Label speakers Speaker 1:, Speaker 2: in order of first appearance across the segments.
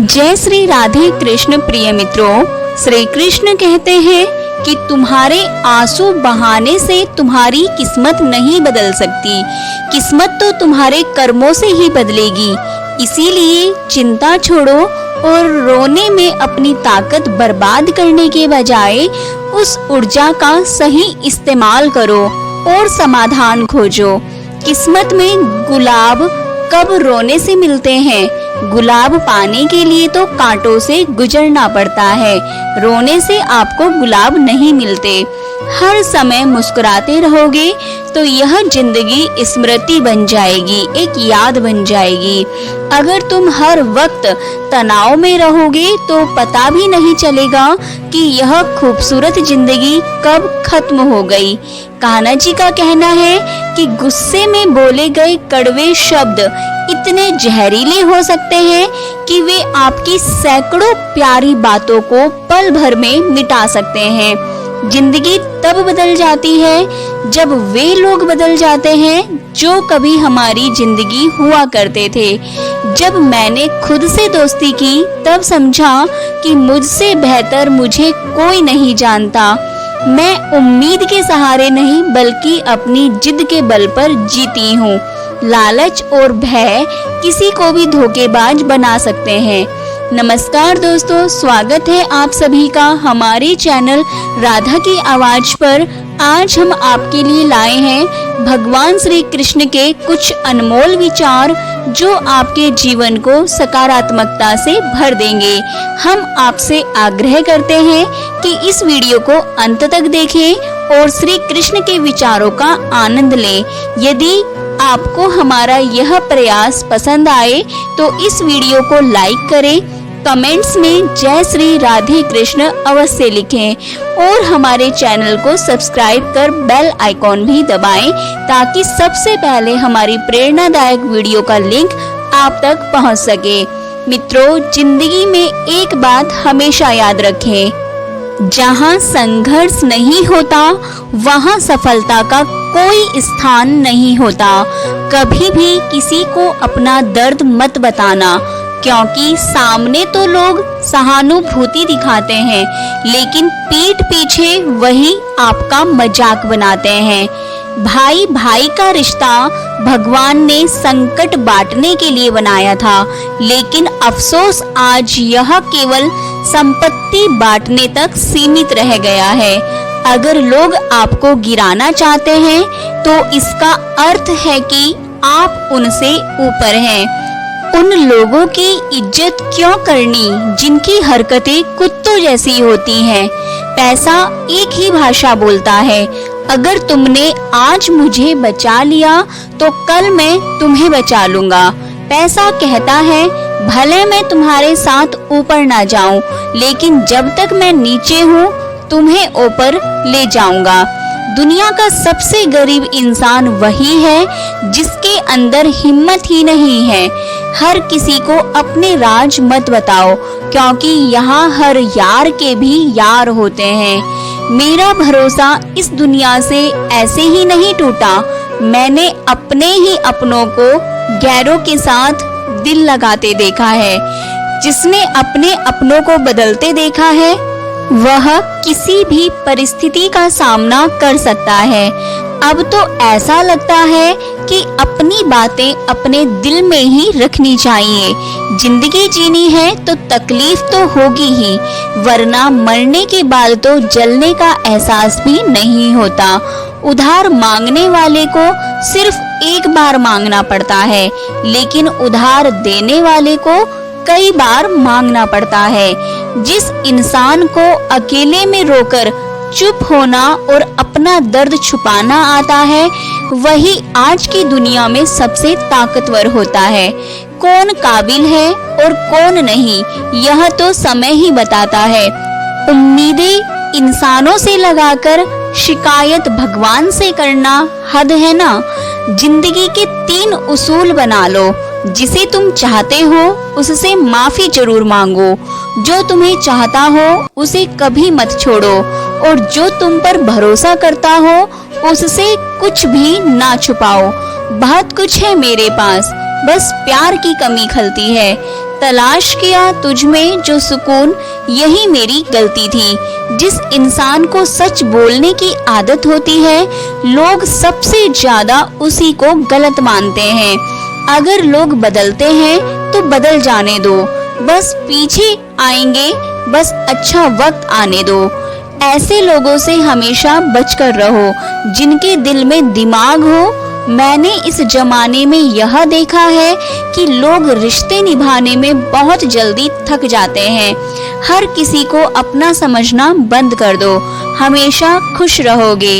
Speaker 1: जय श्री राधे कृष्ण। प्रिय मित्रों, श्री कृष्ण कहते हैं कि तुम्हारे आंसू बहाने से तुम्हारी किस्मत नहीं बदल सकती, किस्मत तो तुम्हारे कर्मों से ही बदलेगी। इसीलिए चिंता छोड़ो और रोने में अपनी ताकत बर्बाद करने के बजाय उस ऊर्जा का सही इस्तेमाल करो और समाधान खोजो। किस्मत में गुलाब कब रोने से मिलते हैं? गुलाब पाने के लिए तो कांटों से गुजरना पड़ता है, रोने से आपको गुलाब नहीं मिलते। हर समय मुस्कुराते रहोगे तो यह जिंदगी स्मृति बन जाएगी, एक याद बन जाएगी। अगर तुम हर वक्त तनाव में रहोगे तो पता भी नहीं चलेगा कि यह खूबसूरत जिंदगी कब खत्म हो गई। कान्हा जी का कहना है कि गुस्से में बोले गए कड़वे शब्द इतने जहरीले हो सकते हैं कि वे आपकी सैकड़ों प्यारी बातों को पल भर में मिटा सकते हैं। जिंदगी तब बदल जाती है जब वे लोग बदल जाते हैं जो कभी हमारी जिंदगी हुआ करते थे। जब मैंने खुद से दोस्ती की तब समझा कि मुझसे बेहतर मुझे कोई नहीं जानता। मैं उम्मीद के सहारे नहीं बल्कि अपनी जिद के बल पर जीती हूँ। लालच और भय किसी को भी धोखेबाज बना सकते हैं। नमस्कार दोस्तों, स्वागत है आप सभी का हमारे चैनल राधा की आवाज पर। आज हम आपके लिए लाए हैं भगवान श्री कृष्ण के कुछ अनमोल विचार जो आपके जीवन को सकारात्मकता से भर देंगे। हम आपसे आग्रह करते हैं कि इस वीडियो को अंत तक देखें और श्री कृष्ण के विचारों का आनंद लें। यदि आपको हमारा यह प्रयास पसंद आए तो इस वीडियो को लाइक करें, कमेंट्स में जय श्री राधे कृष्ण अवश्य लिखें और हमारे चैनल को सब्सक्राइब कर बेल आइकॉन भी दबाएं ताकि सबसे पहले हमारी प्रेरणादायक वीडियो का लिंक आप तक पहुंच सके। मित्रों, जिंदगी में एक बात हमेशा याद रखें, जहां संघर्ष नहीं होता वहां सफलता का कोई स्थान नहीं होता। कभी भी किसी को अपना दर्द मत बताना, क्योंकि सामने तो लोग सहानुभूति दिखाते हैं लेकिन पीठ पीछे वही आपका मजाक बनाते हैं। भाई भाई का रिश्ता भगवान ने संकट बांटने के लिए बनाया था, लेकिन अफसोस आज यह केवल संपत्ति बांटने तक सीमित रह गया है। अगर लोग आपको गिराना चाहते हैं तो इसका अर्थ है कि आप उनसे ऊपर हैं। उन लोगों की इज्जत क्यों करनी जिनकी हरकतें कुत्तों जैसी होती हैं। पैसा एक ही भाषा बोलता है। अगर तुमने आज मुझे बचा लिया तो कल मैं तुम्हें बचा लूंगा। पैसा कहता है भले मैं तुम्हारे साथ ऊपर ना जाऊं, लेकिन जब तक मैं नीचे हूँ तुम्हें ऊपर ले जाऊंगा। दुनिया का सबसे गरीब इंसान वही है जिसके अंदर हिम्मत ही नहीं है। हर किसी को अपने राज मत बताओ, क्योंकि यहाँ हर यार के भी यार होते हैं। मेरा भरोसा इस दुनिया से ऐसे ही नहीं टूटा। मैंने अपने ही अपनों को गैरों के साथ दिल लगाते देखा है। जिसने अपने अपनों को बदलते देखा है वह किसी भी परिस्थिति का सामना कर सकता है। अब तो ऐसा लगता है कि अपनी बातें अपने दिल में ही रखनी चाहिए। जिंदगी जीनी है तो तकलीफ तो होगी ही, वरना मरने के बाद तो जलने का एहसास भी नहीं होता। उधार मांगने वाले को सिर्फ एक बार मांगना पड़ता है, लेकिन उधार देने वाले को कई बार मांगना पड़ता है। जिस इंसान को अकेले में रोकर चुप होना और अपना दर्द छुपाना आता है वही आज की दुनिया में सबसे ताकतवर होता है। कौन काबिल है और कौन नहीं यह तो समय ही बताता है। उम्मीदें इंसानों से लगाकर शिकायत भगवान से करना हद है ना। जिंदगी के 3 उसूल बना लो। जिसे तुम चाहते हो उससे माफी जरूर मांगो, जो तुम्हें चाहता हो उसे कभी मत छोड़ो, और जो तुम पर भरोसा करता हो उससे कुछ भी ना छुपाओ। बहुत कुछ है मेरे पास, बस प्यार की कमी खलती है। तलाश किया तुझ में जो सुकून, यही मेरी गलती थी। जिस इंसान को सच बोलने की आदत होती है, लोग सबसे ज्यादा उसी को गलत मानते हैं। अगर लोग बदलते हैं तो बदल जाने दो, बस पीछे आएंगे, बस अच्छा वक्त आने दो। ऐसे लोगों से हमेशा बचकर रहो जिनके दिल में दिमाग हो। मैंने इस जमाने में यह देखा है कि लोग रिश्ते निभाने में बहुत जल्दी थक जाते हैं। हर किसी को अपना समझना बंद कर दो, हमेशा खुश रहोगे।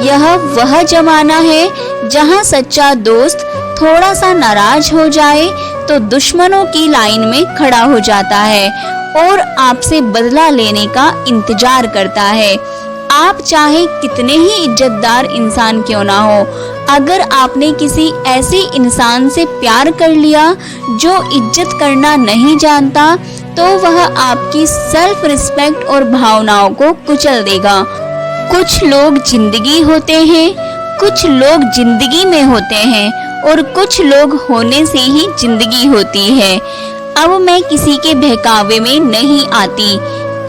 Speaker 1: यह वह जमाना है जहां सच्चा दोस्त थोड़ा सा नाराज हो जाए तो दुश्मनों की लाइन में खड़ा हो जाता है और आपसे बदला लेने का इंतजार करता है। आप चाहे कितने ही इज्जतदार इंसान क्यों ना हो, अगर आपने किसी ऐसे इंसान से प्यार कर लिया जो इज्जत करना नहीं जानता, तो वह आपकी सेल्फ रिस्पेक्ट और भावनाओं को कुचल देगा। कुछ लोग जिंदगी होते हैं, कुछ लोग जिंदगी में होते हैं और कुछ लोग होने से ही जिंदगी होती है। अब मैं किसी के बहकावे में नहीं आती।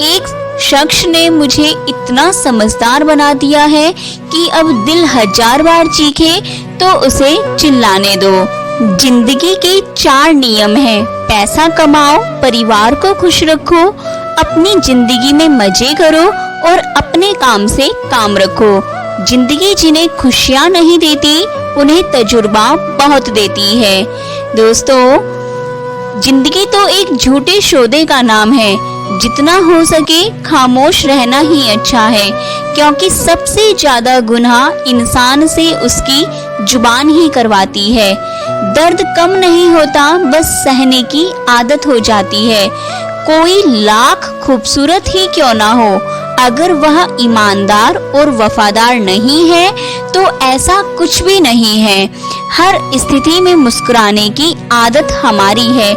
Speaker 1: एक शख्स ने मुझे इतना समझदार बना दिया है कि अब दिल 1000 बार चीखे तो उसे चिल्लाने दो। जिंदगी के 4 नियम हैं। पैसा कमाओ, परिवार को खुश रखो, अपनी जिंदगी में मजे करो और अपने काम से काम रखो। जिंदगी जिन्हें खुशियां नहीं देती, उन्हें तजुर्बा बहुत देती है। दोस्तों, जिंदगी तो एक झूठे सौदे का नाम है। जितना हो सके खामोश रहना ही अच्छा है, क्योंकि सबसे ज्यादा गुनाह इंसान से उसकी जुबान ही करवाती है। दर्द कम नहीं होता, बस सहने की आदत हो जाती है। कोई लाख खूबसूरत ही क्यों ना हो, अगर वह ईमानदार और वफादार नहीं है तो ऐसा कुछ भी नहीं है। हर स्थिति में मुस्कुराने की आदत हमारी है।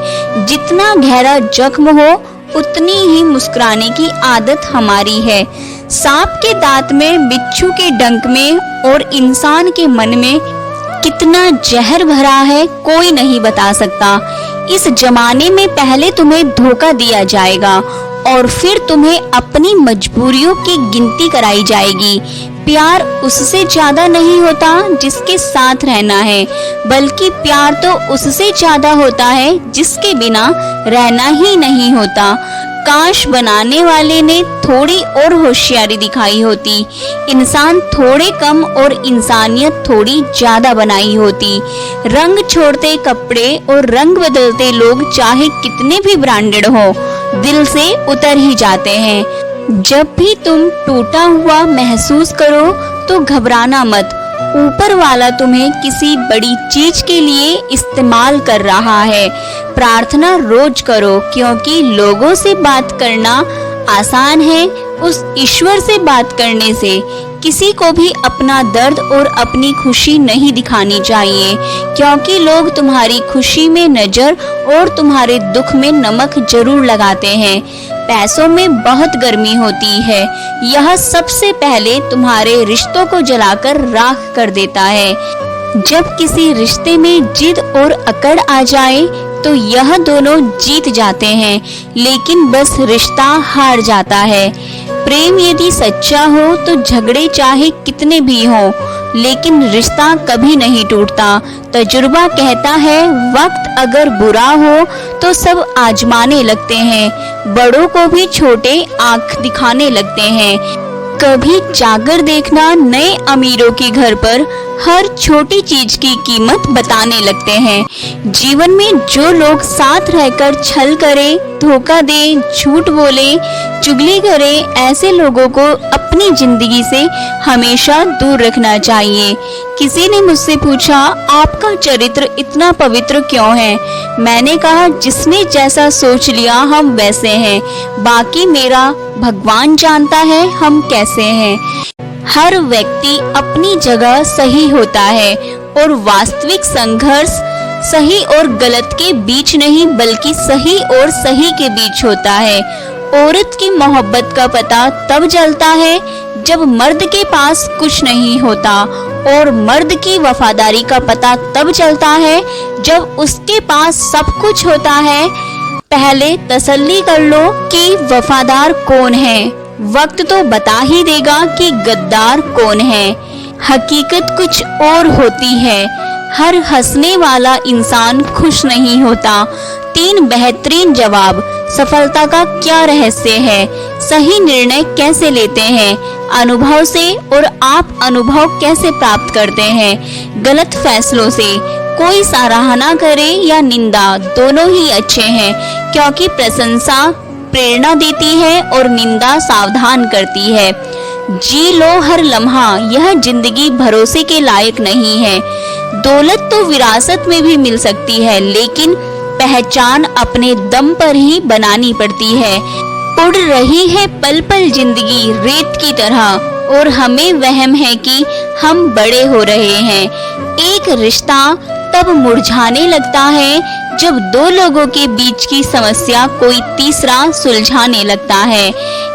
Speaker 1: जितना गहरा जख्म हो उतनी ही मुस्कुराने की आदत हमारी है। सांप के दांत में, बिच्छू के डंक में और इंसान के मन में कितना जहर भरा है, कोई नहीं बता सकता। इस जमाने में पहले तुम्हें धोखा दिया जाएगा और फिर तुम्हें अपनी मजबूरियों की गिनती कराई जाएगी। प्यार उससे ज्यादा नहीं होता जिसके साथ रहना है, बल्कि प्यार तो उससे ज्यादा होता है जिसके बिना रहना ही नहीं होता। काश बनाने वाले ने थोड़ी और होशियारी दिखाई होती, इंसान थोड़े कम और इंसानियत थोड़ी ज्यादा बनाई होती। रंग छोड़ते कपड़े और रंग बदलते लोग चाहे कितने भी ब्रांडेड हो, दिल से उतर ही जाते हैं। जब भी तुम टूटा हुआ महसूस करो तो घबराना मत। ऊपर वाला तुम्हें किसी बड़ी चीज के लिए इस्तेमाल कर रहा है। प्रार्थना रोज करो, क्योंकि लोगों से बात करना आसान है, उस ईश्वर से बात करने से। किसी को भी अपना दर्द और अपनी खुशी नहीं दिखानी चाहिए, क्योंकि लोग तुम्हारी खुशी में नजर और तुम्हारे दुख में नमक जरूर लगाते हैं। पैसों में बहुत गर्मी होती है, यह सबसे पहले तुम्हारे रिश्तों को जलाकर राख कर देता है। जब किसी रिश्ते में जिद और अकड़ आ जाए तो यह दोनों जीत जाते हैं, लेकिन बस रिश्ता हार जाता है। प्रेम यदि सच्चा हो तो झगड़े चाहे कितने भी हों, लेकिन रिश्ता कभी नहीं टूटता। तजुर्बा कहता है, वक्त अगर बुरा हो तो सब आजमाने लगते हैं, बड़ों को भी छोटे आंख दिखाने लगते हैं। कभी जाकर देखना, नए अमीरों के घर पर हर छोटी चीज की कीमत बताने लगते हैं। जीवन में जो लोग साथ रहकर छल करे, धोखा दे, झूठ बोले, चुगली करे, ऐसे लोगों को अपनी जिंदगी से हमेशा दूर रखना चाहिए। किसी ने मुझसे पूछा, आपका चरित्र इतना पवित्र क्यों है? मैंने कहा, जिसने जैसा सोच लिया हम वैसे हैं, बाकी मेरा भगवान जानता है हम कैसे हैं। हर व्यक्ति अपनी जगह सही होता है और वास्तविक संघर्ष सही और गलत के बीच नहीं, बल्कि सही और सही के बीच होता है। औरत की मोहब्बत का पता तब चलता है जब मर्द के पास कुछ नहीं होता और मर्द की वफादारी का पता तब चलता है जब उसके पास सब कुछ होता है। पहले तसल्ली कर लो कि वफादार कौन है, वक्त तो बता ही देगा कि गद्दार कौन है। हकीकत कुछ और होती है, हर हंसने वाला इंसान खुश नहीं होता। 3 बेहतरीन जवाब। सफलता का क्या रहस्य है? सही निर्णय कैसे लेते हैं? अनुभव से। और आप अनुभव कैसे प्राप्त करते हैं? गलत फैसलों से। कोई सराहना करे या निंदा, दोनों ही अच्छे हैं, क्योंकि प्रशंसा प्रेरणा देती है और निंदा सावधान करती है। जी लो हर लम्हा, यह जिंदगी भरोसे के लायक नहीं है। दौलत तो विरासत में भी मिल सकती है, लेकिन पहचान अपने दम पर ही बनानी पड़ती है। उड़ रही है पल पल जिंदगी रेत की तरह, और हमें वहम है कि हम बड़े हो रहे हैं। एक रिश्ता तब मुरझाने लगता है जब 2 लोगों के बीच की समस्या कोई तीसरा सुलझाने लगता है।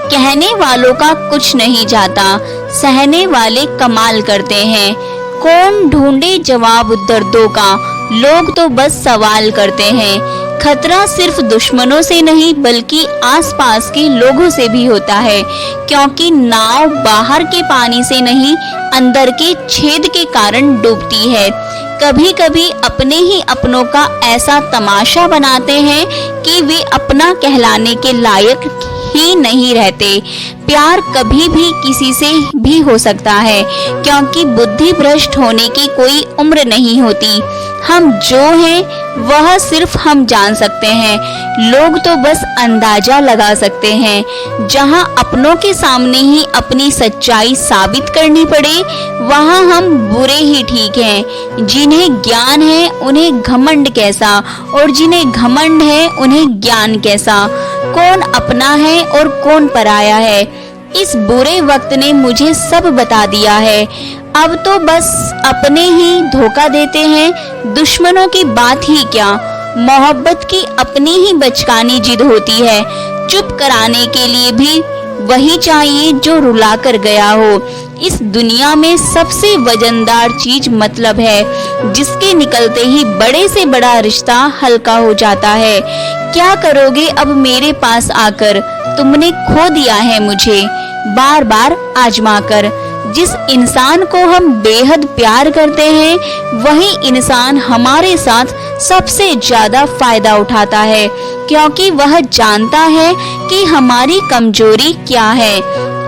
Speaker 1: कहने वालों का कुछ नहीं जाता, सहने वाले कमाल करते हैं। कौन ढूंढे जवाब दर्दों का, लोग तो बस सवाल करते हैं। खतरा सिर्फ दुश्मनों से नहीं बल्कि आसपास के लोगों से भी होता है, क्योंकि नाव बाहर के पानी से नहीं अंदर के छेद के कारण डूबती है। कभी कभी अपने ही अपनों का ऐसा तमाशा बनाते हैं कि वे अपना कहलाने के लायक ही नहीं रहते। प्यार कभी भी किसी से भी हो सकता है, क्योंकि बुद्धि भ्रष्ट होने की कोई उम्र नहीं होती। हम जो हैं वह सिर्फ हम जान सकते हैं, लोग तो बस अंदाजा लगा सकते हैं। जहां अपनों के सामने ही अपनी सच्चाई साबित करनी पड़े, वहां हम बुरे ही ठीक हैं। जिन्हें ज्ञान है उन्हें घमंड कैसा, और जिन्हें घमंड है उन्हें ज्ञान कैसा। कौन अपना है और कौन पराया है, इस बुरे वक्त ने मुझे सब बता दिया है। अब तो बस अपने ही धोखा देते हैं, दुश्मनों की बात ही क्या। मोहब्बत की अपनी ही बचकानी जिद होती है, चुप कराने के लिए भी वही चाहिए जो रुला कर गया हो। इस दुनिया में सबसे वजनदार चीज मतलब है, जिसके निकलते ही बड़े से बड़ा रिश्ता हल्का हो जाता है। क्या करोगे अब मेरे पास आकर, तुमने खो दिया है मुझे बार बार आजमा कर। जिस इंसान को हम बेहद प्यार करते हैं, वही इंसान हमारे साथ सबसे ज्यादा फायदा उठाता है, क्योंकि वह जानता है कि हमारी कमजोरी क्या है।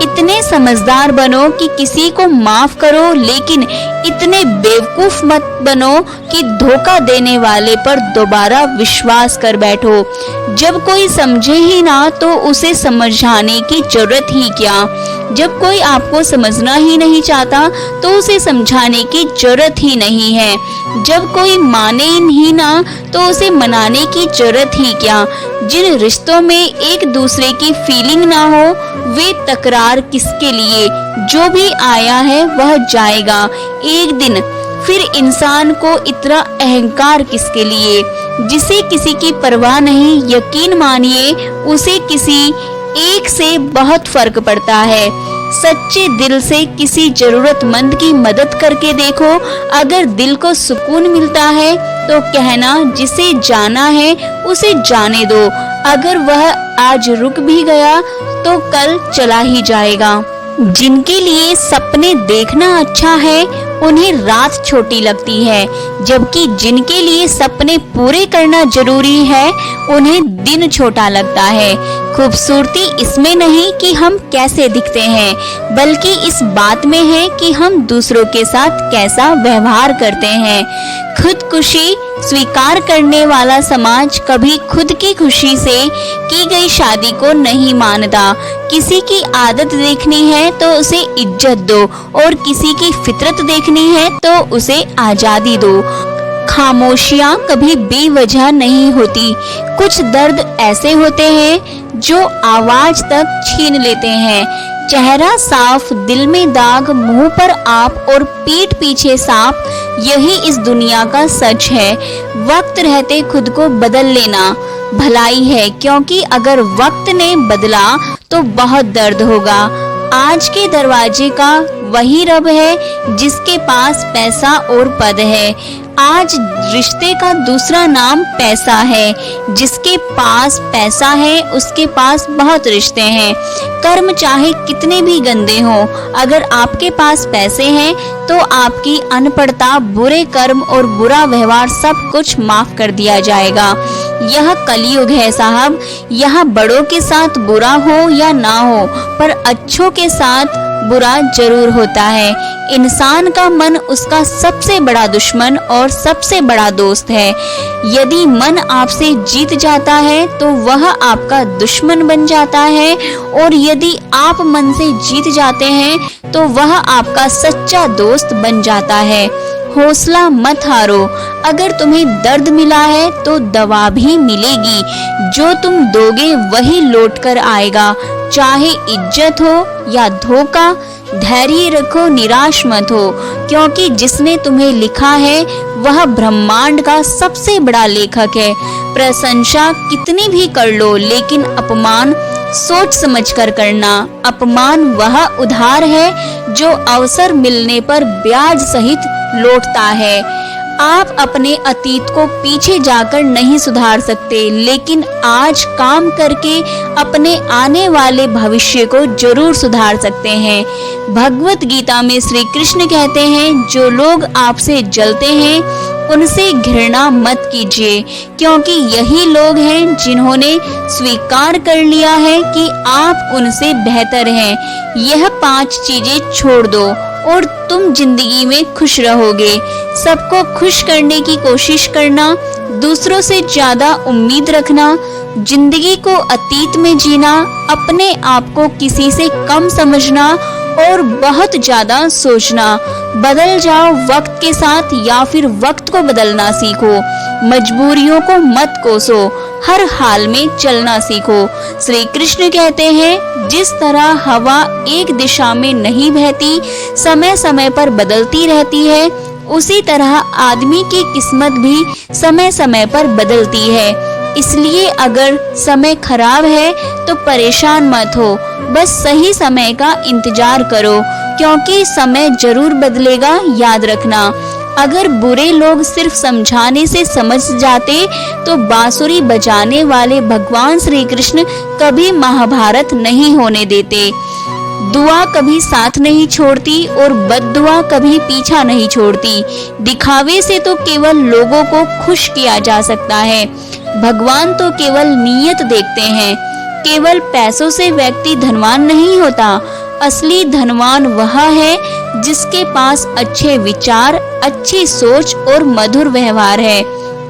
Speaker 1: इतने समझदार बनो कि किसी को माफ करो, लेकिन इतने बेवकूफ मत बनो कि धोखा देने वाले पर दोबारा विश्वास कर बैठो। जब कोई समझे ही ना तो उसे समझाने की जरूरत ही क्या। जब कोई आपको समझना ही नहीं चाहता तो उसे समझाने की जरूरत ही नहीं है। जब कोई माने ही ना तो उसे मनाने की जरूरत ही क्या। जिन रिश्तों में एक दूसरे की फीलिंग ना हो, वे तकरार किसके लिए। जो भी आया है वह जाएगा एक दिन, फिर इंसान को इतना अहंकार किसके लिए। जिसे किसी की परवाह नहीं, यकीन मानिए उसे किसी एक से बहुत फर्क पड़ता है। सच्चे दिल से किसी जरूरतमंद की मदद करके देखो, अगर दिल को सुकून मिलता है तो कहना जिसे जाना है उसे जाने दो। अगर वह आज रुक भी गया तो कल चला ही जाएगा। जिनके लिए सपने देखना अच्छा है उन्हें रात छोटी लगती है, जबकि जिनके लिए सपने पूरे करना जरूरी है उन्हें दिन छोटा लगता है। खूबसूरती इसमें नहीं कि हम कैसे दिखते हैं, बल्कि इस बात में है कि हम दूसरों के साथ कैसा व्यवहार करते हैं। खुदकुशी स्वीकार करने वाला समाज कभी खुद की खुशी से की गई शादी को नहीं मानता। किसी की आदत देखनी है तो उसे इज्जत दो, और किसी की फितरत देखनी है तो उसे आजादी दो। खामोशियां कभी बेवजह नहीं होती। कुछ दर्द ऐसे होते हैं जो आवाज तक छीन लेते हैं। चेहरा साफ, दिल में दाग, मुंह पर आप और पीठ पीछे सांप, यही इस दुनिया का सच है। वक्त रहते खुद को बदल लेना भलाई है, क्योंकि अगर वक्त ने बदला तो बहुत दर्द होगा। आज के दरवाजे का वही रब है जिसके पास पैसा और पद है। आज रिश्ते का दूसरा नाम पैसा है। जिसके पास पैसा है उसके पास बहुत रिश्ते हैं। कर्म चाहे कितने भी गंदे हों, अगर आपके पास पैसे हैं तो आपकी अनपढ़ता, बुरे कर्म और बुरा व्यवहार सब कुछ माफ कर दिया जाएगा। यह कलयुग है साहब। यहाँ बड़ों के साथ बुरा हो या ना हो, पर अच्छों के साथ बुरा जरूर होता है। इंसान का मन उसका सबसे बड़ा दुश्मन और सबसे बड़ा दोस्त है। यदि मन आपसे जीत जाता है तो वह आपका दुश्मन बन जाता है, और यदि आप मन से जीत जाते हैं तो वह आपका सच्चा दोस्त बन जाता है। हौसला मत हारो। अगर तुम्हें दर्द मिला है तो दवा भी मिलेगी। जो तुम दोगे वही लौट कर आएगा, चाहे इज्जत हो या धोखा। धैर्य रखो, निराश मत हो, क्योंकि जिसने तुम्हें लिखा है वह ब्रह्मांड का सबसे बड़ा लेखक है। प्रशंसा कितनी भी कर लो, लेकिन अपमान सोच समझ कर करना। अपमान वह उधार है जो अवसर मिलने पर ब्याज सहित लौटता है। आप अपने अतीत को पीछे जाकर नहीं सुधार सकते, लेकिन आज काम करके अपने आने वाले भविष्य को जरूर सुधार सकते हैं। भगवत गीता में श्री कृष्ण कहते हैं, जो लोग आपसे जलते हैं उनसे घृणा मत कीजिए, क्योंकि यही लोग हैं जिन्होंने स्वीकार कर लिया है कि आप उनसे बेहतर हैं। यह 5 चीजें छोड़ दो और तुम जिंदगी में खुश रहोगे। सबको खुश करने की कोशिश करना, दूसरों से ज्यादा उम्मीद रखना, जिंदगी को अतीत में जीना, अपने आप को किसी से कम समझना और बहुत ज्यादा सोचना। बदल जाओ वक्त के साथ या फिर वक्त को बदलना सीखो। मजबूरियों को मत कोसो, हर हाल में चलना सीखो। श्री कृष्ण कहते हैं, जिस तरह हवा एक दिशा में नहीं बहती, समय समय पर बदलती रहती है, उसी तरह आदमी की किस्मत भी समय समय पर बदलती है। इसलिए अगर समय खराब है तो परेशान मत हो, बस सही समय का इंतजार करो, क्योंकि समय जरूर बदलेगा। याद रखना, अगर बुरे लोग सिर्फ समझाने से समझ जाते तो बांसुरी बजाने वाले भगवान श्री कृष्ण कभी महाभारत नहीं होने देते। दुआ कभी साथ नहीं छोड़ती और बद्दुआ कभी पीछा नहीं छोड़ती। दिखावे से तो केवल लोगों को खुश किया जा सकता है। भगवान तो केवल नीयत देखते हैं। केवल पैसों से व्यक्ति धनवान नहीं होता। असली धनवान वह है जिसके पास अच्छे विचार, अच्छी सोच और मधुर व्यवहार है।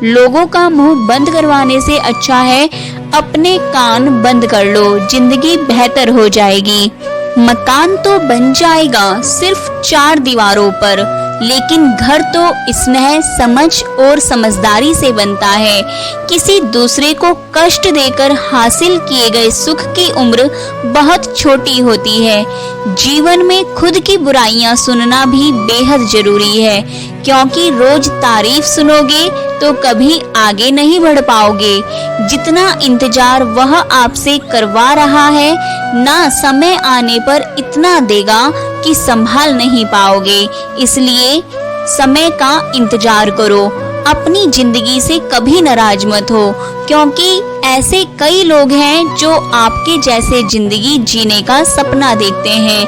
Speaker 1: लोगों का मुंह बंद करवाने से अच्छा है अपने कान बंद कर लो, जिंदगी बेहतर हो जाएगी। मकान तो बन जाएगा सिर्फ 4 दीवारों पर, लेकिन घर तो स्नेह, समझ और समझदारी से बनता है। किसी दूसरे को कष्ट देकर हासिल किए गए सुख की उम्र बहुत छोटी होती है। जीवन में खुद की बुराइयां सुनना भी बेहद जरूरी है, क्योंकि रोज तारीफ सुनोगे तो कभी आगे नहीं बढ़ पाओगे। जितना इंतजार वह आपसे करवा रहा है, ना समय आने पर इतना देगा कि संभाल नहीं पाओगे। इसलिए समय का इंतजार करो। अपनी जिंदगी से कभी नाराज मत हो, क्योंकि ऐसे कई लोग हैं जो आपके जैसे जिंदगी जीने का सपना देखते हैं।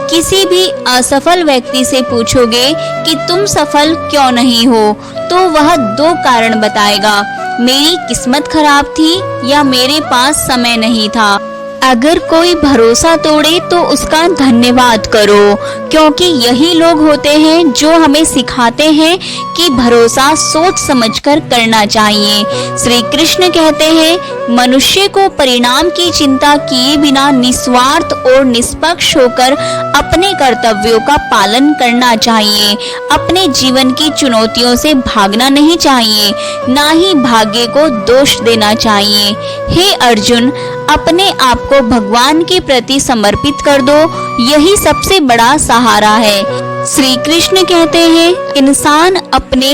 Speaker 1: किसी भी असफल व्यक्ति से पूछोगे कि तुम सफल क्यों नहीं हो, तो वह 2 कारण बताएगा, मेरी किस्मत खराब थी या मेरे पास समय नहीं था। अगर कोई भरोसा तोड़े तो उसका धन्यवाद करो, क्योंकि यही लोग होते हैं जो हमें सिखाते हैं कि भरोसा सोच समझकर करना चाहिए। श्री कृष्ण कहते हैं, मनुष्य को परिणाम की चिंता किए बिना निस्वार्थ और निष्पक्ष होकर अपने कर्तव्यों का पालन करना चाहिए। अपने जीवन की चुनौतियों से भागना नहीं चाहिए, ना ही भाग्य को दोष देना चाहिए। हे अर्जुन, अपने आप को भगवान के प्रति समर्पित कर दो, यही सबसे बड़ा सहारा है। श्री कृष्ण कहते हैं, इंसान अपने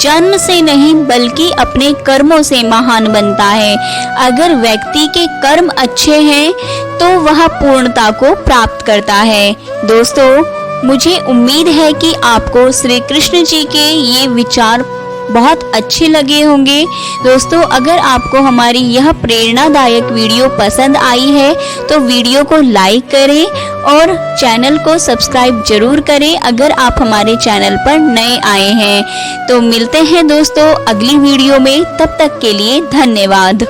Speaker 1: जन्म से नहीं बल्कि अपने कर्मों से महान बनता है। अगर व्यक्ति के कर्म अच्छे हैं तो वह पूर्णता को प्राप्त करता है। दोस्तों, मुझे उम्मीद है कि आपको श्री कृष्ण जी के ये विचार बहुत अच्छे लगे होंगे। दोस्तों, अगर आपको हमारी यह प्रेरणादायक वीडियो पसंद आई है तो वीडियो को लाइक करें और चैनल को सब्सक्राइब जरूर करें अगर आप हमारे चैनल पर नए आए हैं। तो मिलते हैं दोस्तों अगली वीडियो में, तब तक के लिए धन्यवाद।